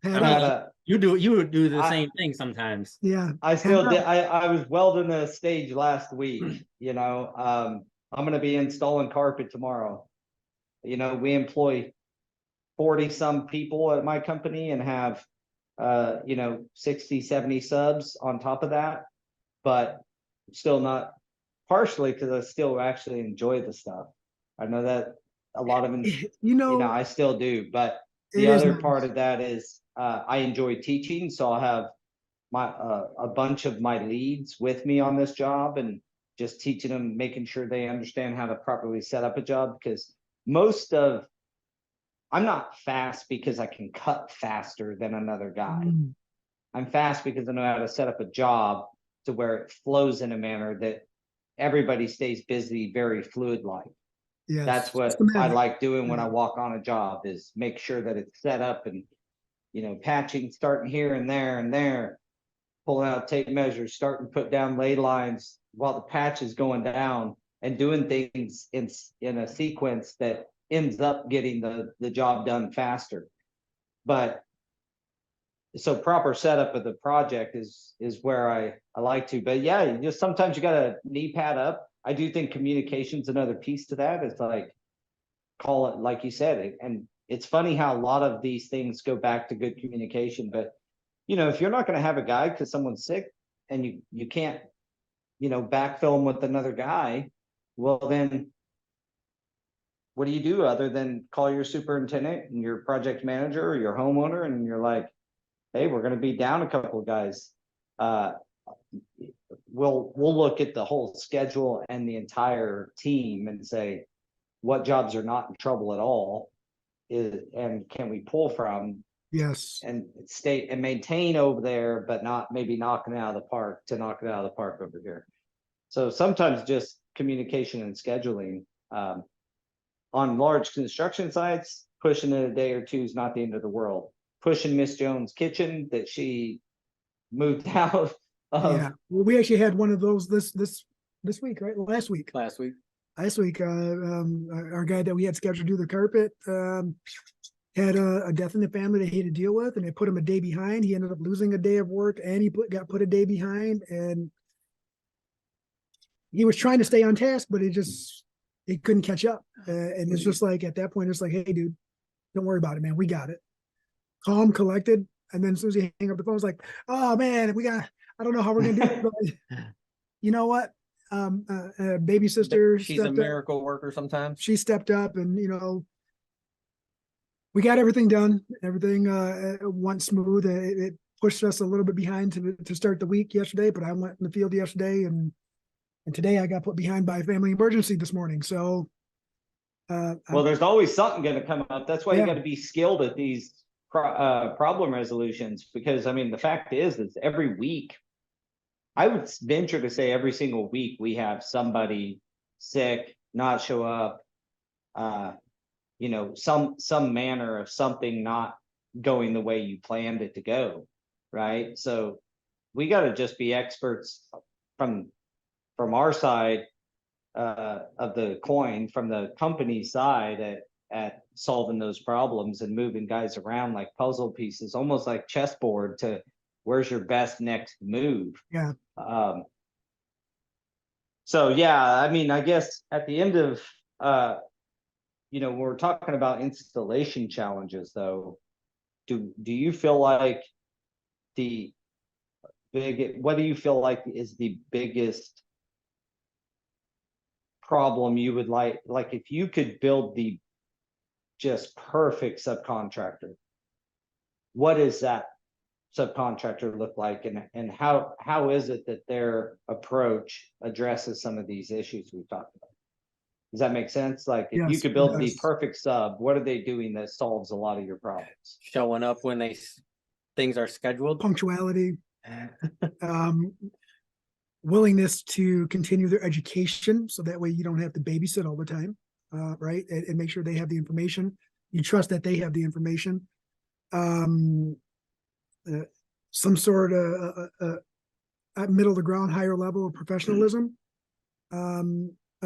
I Pad mean, up. you would do the I- same thing sometimes. Yeah. I still Pad did. up. I was welding a stage last week, I'm gonna be installing carpet tomorrow. We employ 40 some people at my company and have 60, 70 subs on top of that, but still not, partially because I still actually enjoy the stuff. I know that a lot of them, I still do, but the it is other nice. part of that is I enjoy teaching, so I'll have my a bunch of my leads with me on this job and just teaching them, making sure they understand how to properly set up a job, because I'm not fast because I can cut faster than another guy. Mm, I'm fast because I know how to set up a job to where it flows in a manner that everybody stays busy, very fluid like. yes. That's what I Systematic. like doing when I walk on a job, is make sure that it's set up and, patching, starting here and there, pulling out tape measures, starting to put down ley lines while the patch is going down, and doing things in a sequence that ends up getting the job done faster. But so proper setup of the project is where I like to, but yeah, you just sometimes you gotta knee pad up. I do think communication's another piece to that. It's like, call it like you said, and it's funny how a lot of these things go back to good communication. But if you're not going to have a guy because someone's sick and you can't backfill them with another guy, well then what do you do other than call your superintendent and your project manager or your homeowner, and you're like, hey, we're going to be down a couple of guys. We'll look at the whole schedule and the entire team and say what jobs are not in trouble at all, and can we pull from Yes. and stay and maintain over there, but not maybe knocking it out of the park to knock it out of the park over here. So sometimes just communication and scheduling. On large construction sites, pushing it a day or two is not the end of the world. Pushing Miss Jones' kitchen that she moved out of. Yeah. Well, we actually had one of those this week, right? Last week. Last week. Our guy that we had scheduled to do the carpet had a death in the family that he had to deal with, and they put him a day behind. He ended up losing a day of work, and he got put a day behind, and he was trying to stay on task, but he couldn't catch up. And it's just like, at that point, it's like, hey, dude, don't worry about it, man. We got it. Calm, collected. And then as soon as he hang up the phone, it's like, oh man, I don't know how we're gonna do it, but you know what? Baby sister, she's a miracle worker sometimes. She stepped up, and we got everything done. Everything went smooth. It pushed us a little bit behind to start the week yesterday, but I went in the field yesterday, and today I got put behind by a family emergency this morning. So, well, there's always something going to come up. That's why you Yeah. got to be skilled at these problem resolutions, because I mean, the fact is every week, I would venture to say every single week we have somebody sick, not show up, some manner of something not going the way you planned it to go, right? So we got to just be experts from our side of the coin, from the company side at solving those problems and moving guys around like puzzle pieces, almost like chessboard, to where's your best next move. Yeah. So yeah, I mean, I guess at the end of we're talking about installation challenges though. Do you feel like what do you feel like is the biggest problem you would like if you could build the just perfect subcontractor, what does that subcontractor look like, and how is it that their approach addresses some of these issues we've talked about? Does that make sense? Like, if you Yes, could it build the does. perfect sub, what are they doing that solves a lot of your problems? Showing up when things are scheduled. Punctuality, um, willingness to continue their education, so that way you don't have to babysit all the time, right? And make sure they have the information. You trust that they have the information. Um, some sort of middle of the ground, higher level of professionalism.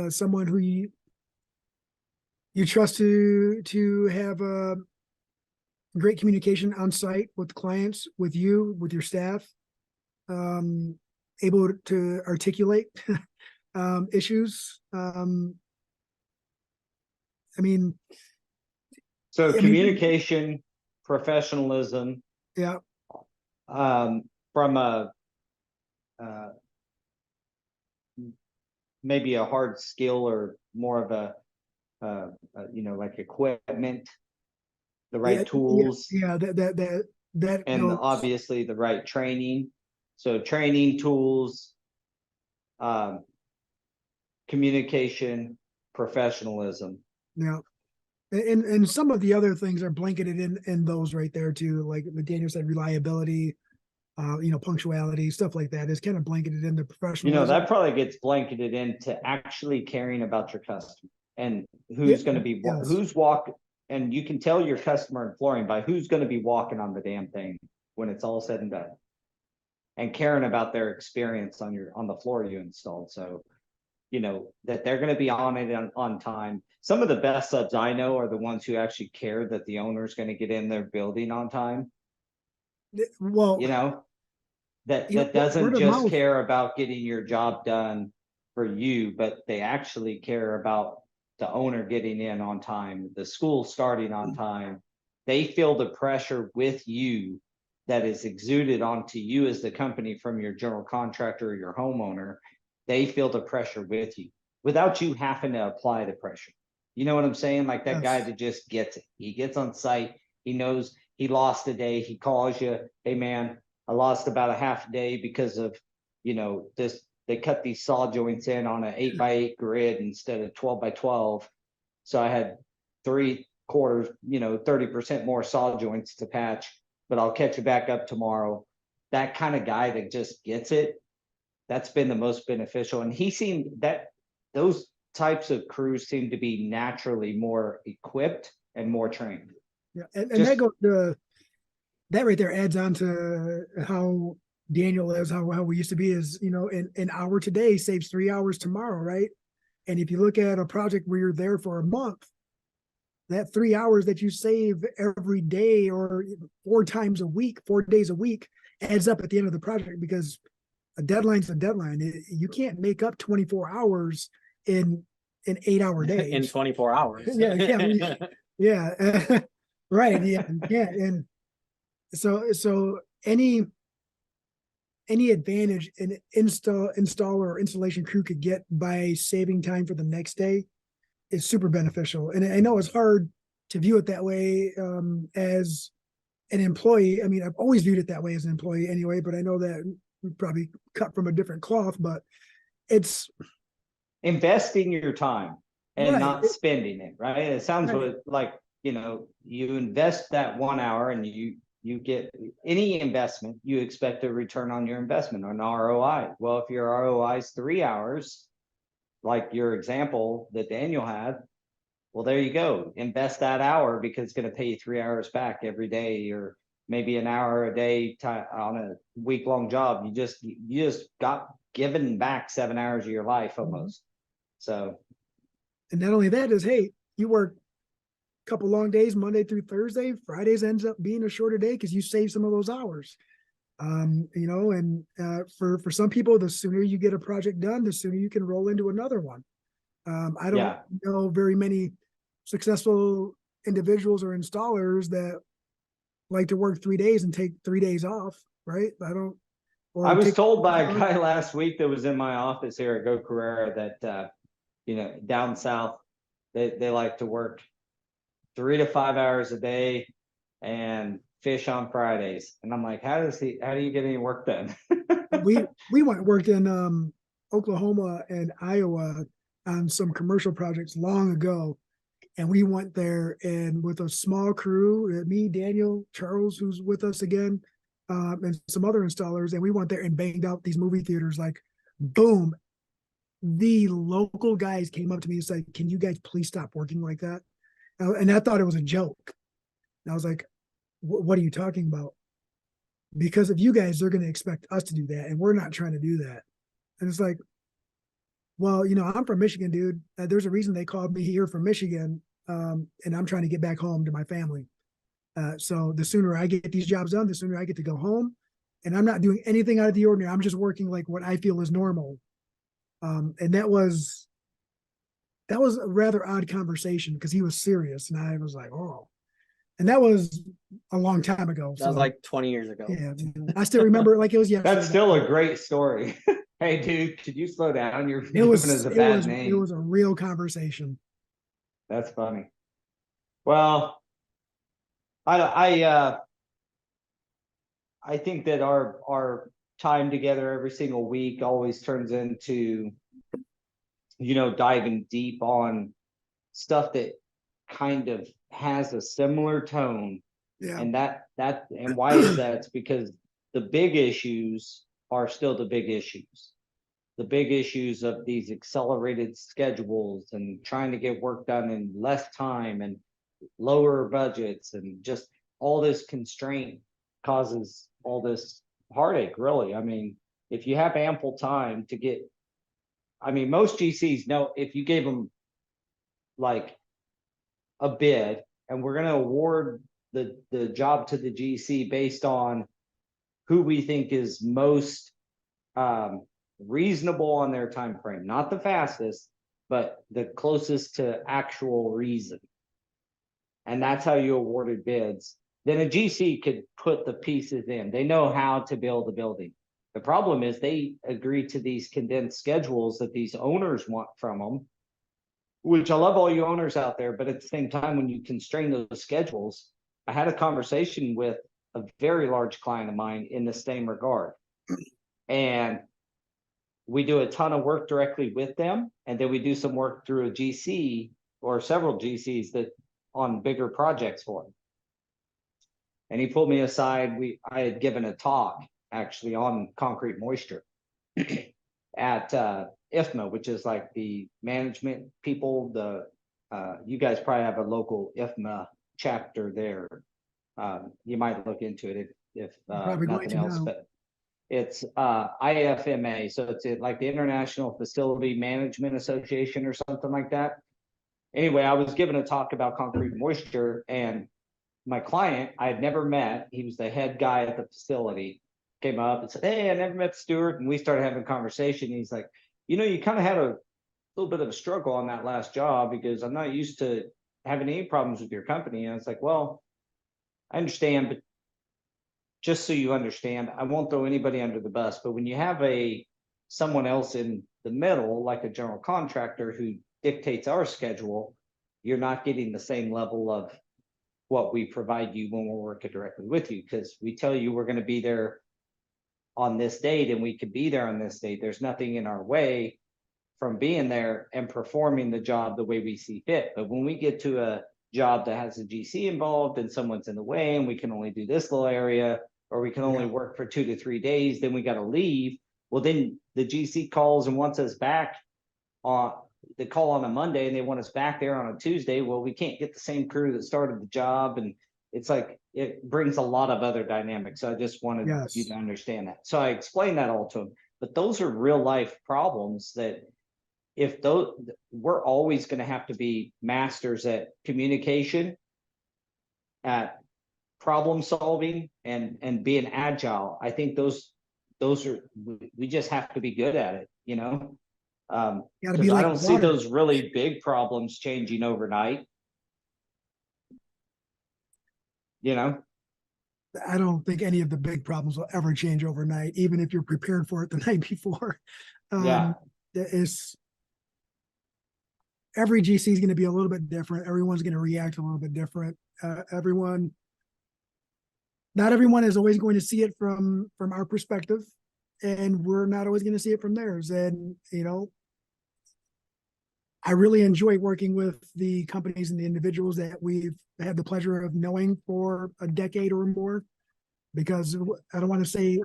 Someone who you trust to have a great communication on site with clients, with you, with your staff, able to articulate issues. I mean, So I mean, communication, professionalism, yeah, from a maybe a hard skill or more of a like equipment, the right yeah, tools, yeah, that and goes, obviously the right training. So training, tools, communication, professionalism. yeah. And some of the other things are blanketed in those right there too, like Daniel said, reliability, punctuality, stuff like that is kind of blanketed in the professionalism. That probably gets blanketed into actually caring about your customer and who's Yeah, going to be yes. who's walking. And you can tell your customer in flooring by who's going to be walking on the damn thing when it's all said and done, and caring about their experience on the floor you installed. So, that they're going to be on it on time. Some of the best subs I know are the ones who actually care that the owner's going to get in their building on time. Well, That doesn't word of just mouth. care about getting your job done for you, but they actually care about the owner getting in on time, the school starting on time. They feel the pressure with you that is exuded onto you as the company from your general contractor or your homeowner. They feel the pressure with you without you having to apply the pressure. You know what I'm saying? Like that guy Yes. that just gets it. He gets on site. He knows he lost a day. He calls you, hey man, I lost about a half a day because of, this, they cut these saw joints in on an 8x8 grid instead of 12x12. So I had 3/4, 30% more saw joints to patch, but I'll catch you back up tomorrow. That kind of guy that just gets it, that's been the most beneficial. And he seemed that those types of crews seem to be naturally more equipped and more trained. Yeah, and that goes that right there adds on to how Daniel is, how we used to be is, an hour today saves 3 hours tomorrow, right? And if you look at a project where you're there for a month, that 3 hours that you save every day or 4 times a week, 4 days a week adds up at the end of the project, because a deadline's a deadline. You can't make up 24 hours in 8-hour days. In 24 hours. Yeah. Right. Yeah. And so any advantage an installer or installation crew could get by saving time for the next day is super beneficial. And I know it's hard to view it that way as an employee. I mean, I've always viewed it that way as an employee anyway, but I know that we probably cut from a different cloth, but it's investing your time and right. not spending it, right? It sounds Right. like, you invest that 1 hour and you get any investment, you expect a return on your investment or an ROI. Well, if your ROI is 3 hours, like your example that Daniel had, well, there you go. Invest that hour because it's going to pay you 3 hours back every day, or maybe an hour a day on a week-long job. You just got given back 7 hours of your life almost. So, and not only that is, hey, you work a couple long days, Monday through Thursday. Fridays ends up being a shorter day because you save some of those hours. And for some people, the sooner you get a project done, the sooner you can roll into another one. I don't know very many successful individuals or installers that like to work 3 days and take 3 days off, right? I was told by a guy last week that was in my office here at Go Carerra that, down south, they like to work 3 to 5 hours a day and fish on Fridays. And I'm like, how do you get any work done? we worked in Oklahoma and Iowa on some commercial projects long ago. And we went there and with a small crew, me, Daniel, Charles, who's with us again, and some other installers. And we went there and banged out these movie theaters, like boom. The local guys came up to me and said, "Can you guys please stop working like that?" And I thought it was a joke. And I was like, "What are you talking about?" Because of you guys, they're going to expect us to do that. And we're not trying to do that. And it's like, well, I'm from Michigan, dude. There's a reason they called me here from Michigan. And I'm trying to get back home to my family. So the sooner I get these jobs done, the sooner I get to go home. And I'm not doing anything out of the ordinary. I'm just working like what I feel is normal. And that was a rather odd conversation because he was serious. And I was like, oh. And that was a long time ago. That was like 20 years ago. Yeah, I still remember it like it was yesterday. That's still a great story. Hey, dude, could you slow down? You're It was giving us a it bad was name. it was a real conversation. That's funny. Well, I think that our time together every single week always turns into, diving deep on stuff that kind of has a similar tone. Yeah. And and why is that? It's because the big issues are still the big issues. The big issues of these accelerated schedules and trying to get work done in less time and lower budgets and just all this constraint causes all this heartache, really. I mean, if you have ample time to get, most GCs know if you gave them like a bid and we're going to award the job to the GC based on who we think is most reasonable on their time frame, not the fastest, but the closest to actual reason. And that's how you awarded bids. Then a GC could put the pieces in. They know how to build a building. The problem is they agree to these condensed schedules that these owners want from them, which I love all you owners out there, but at the same time, when you constrain those schedules, I had a conversation with a very large client of mine in the same regard. And we do a ton of work directly with them. And then we do some work through a GC or several GCs that on bigger projects for him. And he pulled me aside. I had given a talk actually on concrete moisture at IFMA, which is like the management people. You guys probably have a local IFMA chapter there. You might look into it if nothing else, but it's IFMA. So it's like the International Facility Management Association or something like that. Anyway, I was given a talk about concrete moisture, and my client I had never met, he was the head guy at the facility, came up and said, "Hey, I never met Stuart." And we started having a conversation. He's like, you kind of had a little bit of a struggle on that last job because I'm not used to having any problems with your company. And I was like, well, I understand, but just so you understand, I won't throw anybody under the bus. But when you have someone else in the middle, like a general contractor who dictates our schedule, you're not getting the same level of what we provide you when we're working directly with you, because we tell you we're going to be there on this date and we could be there on this date. There's nothing in our way from being there and performing the job the way we see fit. But when we get to a job that has a GC involved and someone's in the way and we can only do this little area, or we can only work for 2 to 3 days, then we got to leave. Well, then the GC calls and wants us back they call on a Monday and they want us back there on a Tuesday. Well, we can't get the same crew that started the job. And it's like, it brings a lot of other dynamics. So I just wanted you to understand that. So I explained that all to them, but those are real life problems that we're always going to have to be masters at communication, at problem solving, and being agile. I think we just have to be good at it, because I don't see those really big problems changing overnight. I don't think any of the big problems will ever change overnight, even if you're prepared for it the night before. Every GC is going to be a little bit different. Everyone's going to react a little bit different. Not everyone is always going to see it from our perspective, and we're not always going to see it from theirs. And, I really enjoy working with the companies and the individuals that we've had the pleasure of knowing for a decade or more, because I don't want to say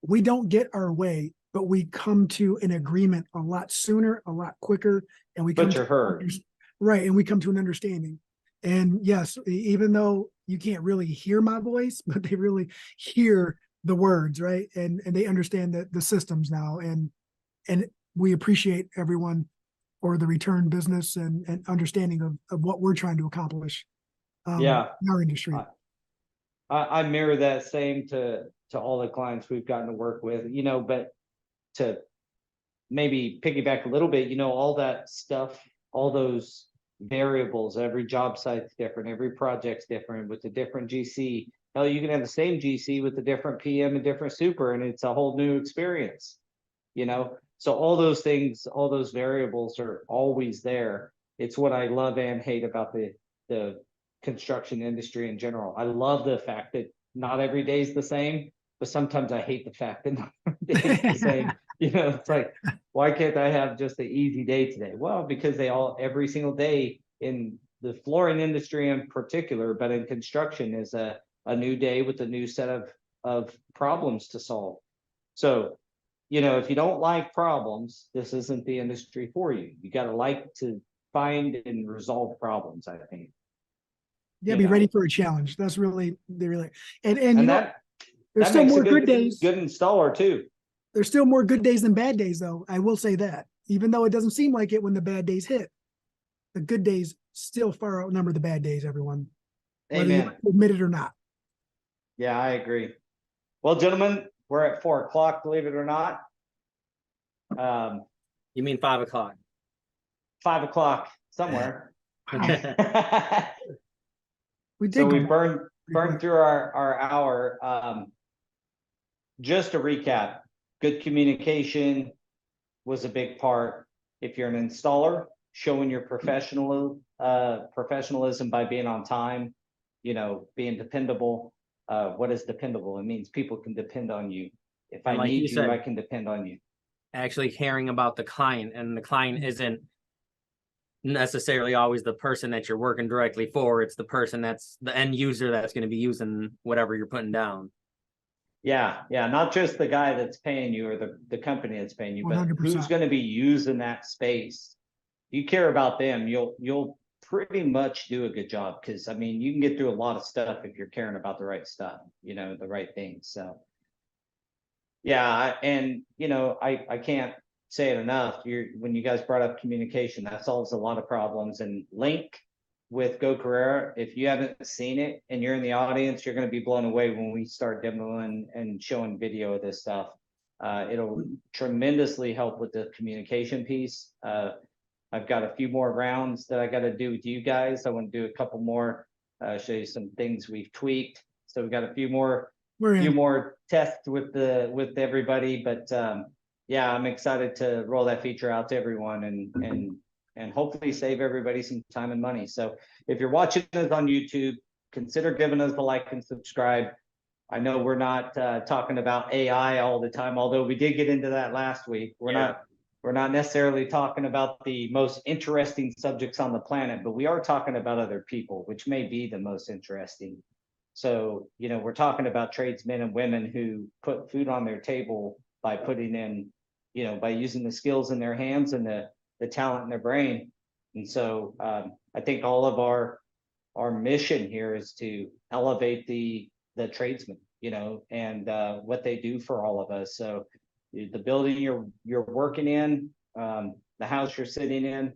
we don't get our way, but we come to an agreement a lot sooner, a lot quicker, and we come But you're heard. right, and we come to an understanding. And yes, even though you can't really hear my voice, but they really hear the words, right? And they understand the systems now, and we appreciate everyone for the return business and understanding of what we're trying to accomplish Yeah. in our industry. I mirror that same to all the clients we've gotten to work with, but to maybe piggyback a little bit, all that stuff, all those variables, every job site's different, every project's different with a different GC. Hell, you can have the same GC with a different PM and different super, and it's a whole new experience, So all those things, all those variables are always there. It's what I love and hate about the construction industry in general. I love the fact that not every day is the same, but sometimes I hate the fact that not every day is the same. It's like, why can't I have just an easy day today? Well, because every single day in the flooring industry in particular, but in construction is a new day with a new set of problems to solve. So, if you don't like problems, this isn't the industry for you. You got to like to find and resolve problems, I think. Yeah, be ready for a challenge. That's really And there's still more good days. Good installer too. There's still more good days than bad days, though. I will say that, even though it doesn't seem like it when the bad days hit, the good days still far outnumber the bad days. Everyone, whether you admit it or not. Yeah, I agree. Well, gentlemen, we're at 4:00. Believe it or not. You mean 5 o'clock? 5:00 somewhere. We did. So we burned through our hour. Just to recap, good communication was a big part. If you're an installer, showing your professionalism by being on time, being dependable. What is dependable? It means people can depend on you. If I need you, I can depend on you. Actually caring about the client, and the client isn't necessarily always the person that you're working directly for. It's the person that's the end user that's going to be using whatever you're putting down. Yeah, not just the guy that's paying you or the company that's paying you, but 100%. who's going to be using that space. If you care about them, you'll pretty much do a good job, because you can get through a lot of stuff if you're caring about the right stuff, the right things. So yeah, I can't say it enough. When you guys brought up communication, that solves a lot of problems. And Link with Go Carerra, if you haven't seen it and you're in the audience, you're going to be blown away when we start demoing and showing video of this stuff. It'll tremendously help with the communication piece. I've got a few more rounds that I got to do with you guys. I want to do a couple more, show you some things we've tweaked. So we've got a few more tests with everybody, but yeah, I'm excited to roll that feature out to everyone and hopefully save everybody some time and money. So if you're watching us on YouTube, consider giving us the like and subscribe. I know we're not talking about AI all the time, although we did get into that last week. We're not necessarily talking about the most interesting subjects on the planet, but we are talking about other people, which may be the most interesting. So, we're talking about tradesmen and women who put food on their table by putting in, by using the skills in their hands and the talent in their brain. And so I think all of our mission here is to elevate the tradesmen, and what they do for all of us. So the building you're working in, the house you're sitting in,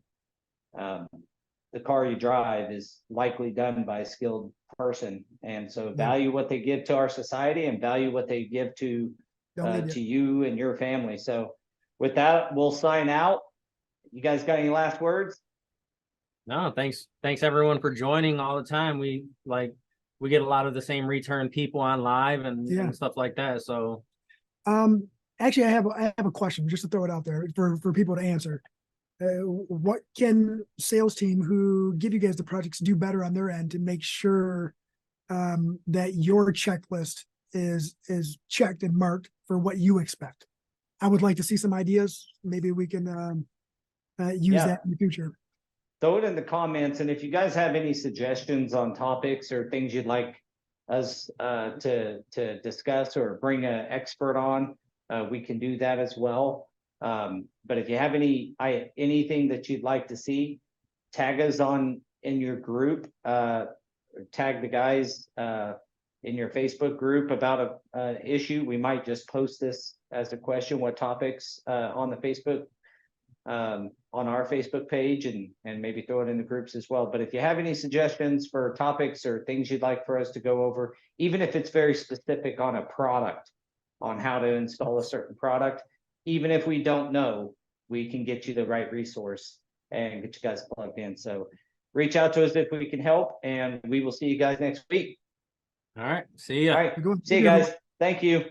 the car you drive is likely done by a skilled person. And so value what they give to our society and value what they give to you and your family. So with that, we'll sign out. You guys got any last words? No, thanks everyone for joining all the time. We get a lot of the same return people on live and stuff like that. So actually I have a question just to throw it out there for people to answer. What can sales team who give you guys the projects do better on their end to make sure that your checklist is checked and marked for what you expect? I would like to see some ideas. Maybe we can use Yeah. that in the future. Throw it in the comments, and if you guys have any suggestions on topics or things you'd like us to discuss or bring an expert on, we can do that as well. But if you have anything that you'd like to see, tag us in your group, tag the guys in your Facebook group about an issue. We might just post this as a question, what topics on the Facebook, on our Facebook page, and maybe throw it in the groups as well. But if you have any suggestions for topics or things you'd like for us to go over, even if it's very specific on a product, on how to install a certain product, even if we don't know, we can get you the right resource and get you guys plugged in. So reach out to us if we can help, and we will see you guys next week. All right. See ya. All right. We're going- See you guys. Thank you.